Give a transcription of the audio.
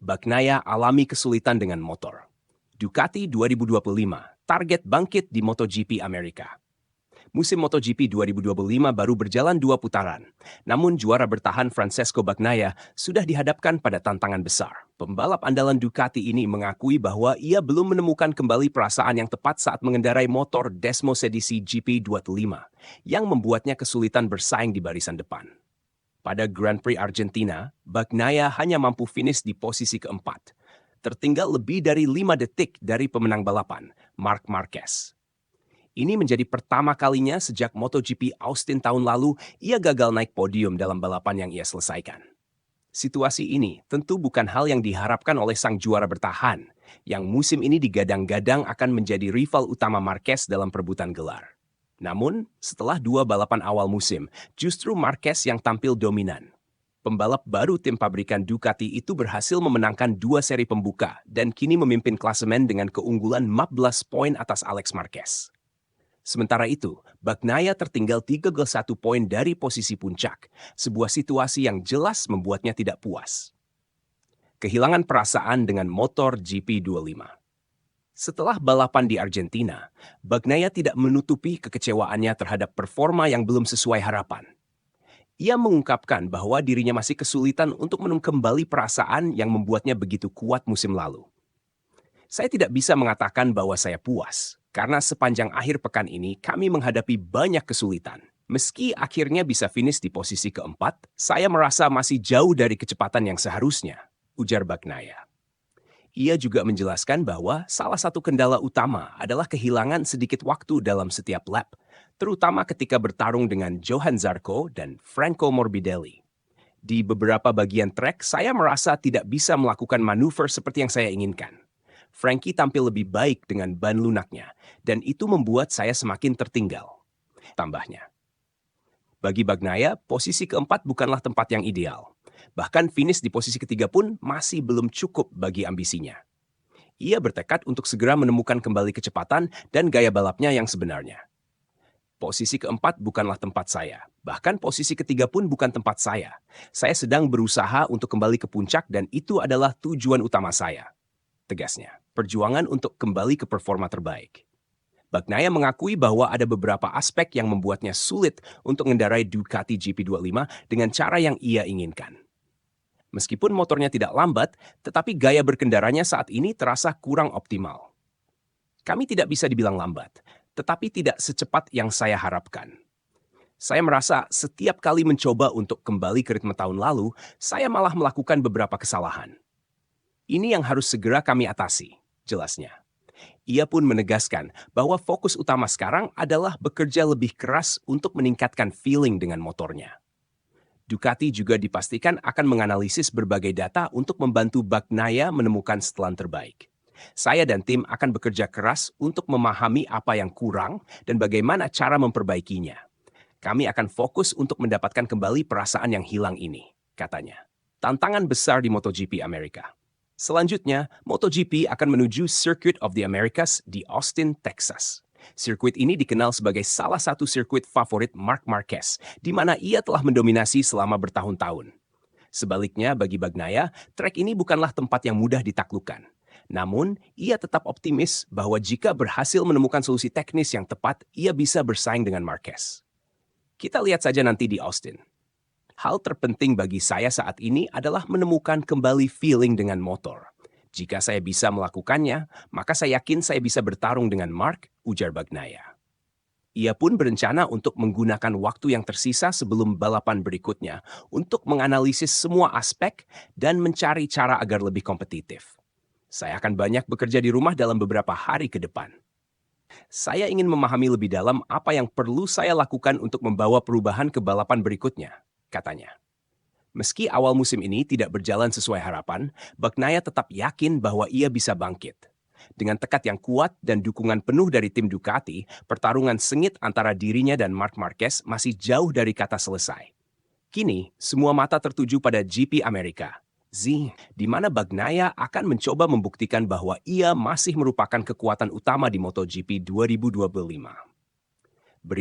Bagnaia alami kesulitan dengan motor. Ducati 2025, target bangkit di MotoGP Amerika. Musim MotoGP 2025 baru berjalan 2 putaran. Namun juara bertahan Francesco Bagnaia sudah dihadapkan pada tantangan besar. Pembalap andalan Ducati ini mengakui bahwa ia belum menemukan kembali perasaan yang tepat saat mengendarai motor Desmos edisi GP25, yang membuatnya kesulitan bersaing di barisan depan. Pada Grand Prix Argentina, Bagnaia hanya mampu finish di posisi keempat, tertinggal lebih dari 5 detik dari pemenang balapan, Marc Marquez. Ini menjadi pertama kalinya sejak MotoGP Austin tahun lalu ia gagal naik podium dalam balapan yang ia selesaikan. Situasi ini tentu bukan hal yang diharapkan oleh sang juara bertahan, yang musim ini digadang-gadang akan menjadi rival utama Marquez dalam perebutan gelar. Namun, setelah 2 balapan awal musim, justru Marquez yang tampil dominan. Pembalap baru tim pabrikan Ducati itu berhasil memenangkan 2 seri pembuka dan kini memimpin klasemen dengan keunggulan 14 poin atas Alex Marquez. Sementara itu, Bagnaia tertinggal 31 poin dari posisi puncak, sebuah situasi yang jelas membuatnya tidak puas. Kehilangan perasaan dengan motor GP25. Setelah balapan di Argentina, Bagnaia tidak menutupi kekecewaannya terhadap performa yang belum sesuai harapan. Ia mengungkapkan bahwa dirinya masih kesulitan untuk menemukan kembali perasaan yang membuatnya begitu kuat musim lalu. Saya tidak bisa mengatakan bahwa saya puas, karena sepanjang akhir pekan ini kami menghadapi banyak kesulitan. Meski akhirnya bisa finish di posisi keempat, saya merasa masih jauh dari kecepatan yang seharusnya, ujar Bagnaia. Ia juga menjelaskan bahwa salah satu kendala utama adalah kehilangan sedikit waktu dalam setiap lap, terutama ketika bertarung dengan Johann Zarco dan Franco Morbidelli. Di beberapa bagian trek, saya merasa tidak bisa melakukan manuver seperti yang saya inginkan. Frankie tampil lebih baik dengan ban lunaknya, dan itu membuat saya semakin tertinggal. Tambahnya. Bagi Bagnaia, posisi keempat bukanlah tempat yang ideal. Bahkan finish di posisi ketiga pun masih belum cukup bagi ambisinya. Ia bertekad untuk segera menemukan kembali kecepatan dan gaya balapnya yang sebenarnya. Posisi keempat bukanlah tempat saya. Bahkan posisi ketiga pun bukan tempat saya. Saya sedang berusaha untuk kembali ke puncak dan itu adalah tujuan utama saya. Tegasnya, perjuangan untuk kembali ke performa terbaik. Bagnaia mengakui bahwa ada beberapa aspek yang membuatnya sulit untuk mengendarai Ducati GP25 dengan cara yang ia inginkan. Meskipun motornya tidak lambat, tetapi gaya berkendaranya saat ini terasa kurang optimal. Kami tidak bisa dibilang lambat, tetapi tidak secepat yang saya harapkan. Saya merasa setiap kali mencoba untuk kembali ke ritme tahun lalu, saya malah melakukan beberapa kesalahan. Ini yang harus segera kami atasi, jelasnya. Ia pun menegaskan bahwa fokus utama sekarang adalah bekerja lebih keras untuk meningkatkan feeling dengan motornya. Ducati juga dipastikan akan menganalisis berbagai data untuk membantu Bagnaia menemukan setelan terbaik. Saya dan tim akan bekerja keras untuk memahami apa yang kurang dan bagaimana cara memperbaikinya. Kami akan fokus untuk mendapatkan kembali perasaan yang hilang ini, katanya. Tantangan besar di MotoGP Amerika. Selanjutnya, MotoGP akan menuju Circuit of the Americas di Austin, Texas. Sirkuit ini dikenal sebagai salah satu sirkuit favorit Marc Marquez, di mana ia telah mendominasi selama bertahun-tahun. Sebaliknya, bagi Bagnaia, trek ini bukanlah tempat yang mudah ditaklukkan. Namun, ia tetap optimis bahwa jika berhasil menemukan solusi teknis yang tepat, ia bisa bersaing dengan Marquez. Kita lihat saja nanti di Austin. Hal terpenting bagi saya saat ini adalah menemukan kembali feeling dengan motor. Jika saya bisa melakukannya, maka saya yakin saya bisa bertarung dengan Marc, ujar Bagnaia. Ia pun berencana untuk menggunakan waktu yang tersisa sebelum balapan berikutnya untuk menganalisis semua aspek dan mencari cara agar lebih kompetitif. Saya akan banyak bekerja di rumah dalam beberapa hari ke depan. Saya ingin memahami lebih dalam apa yang perlu saya lakukan untuk membawa perubahan ke balapan berikutnya, katanya. Meski awal musim ini tidak berjalan sesuai harapan, Bagnaia tetap yakin bahwa ia bisa bangkit. Dengan tekad yang kuat dan dukungan penuh dari tim Ducati, pertarungan sengit antara dirinya dan Marc Marquez masih jauh dari kata selesai. Kini, semua mata tertuju pada GP Amerika, di mana Bagnaia akan mencoba membuktikan bahwa ia masih merupakan kekuatan utama di MotoGP 2025. Berita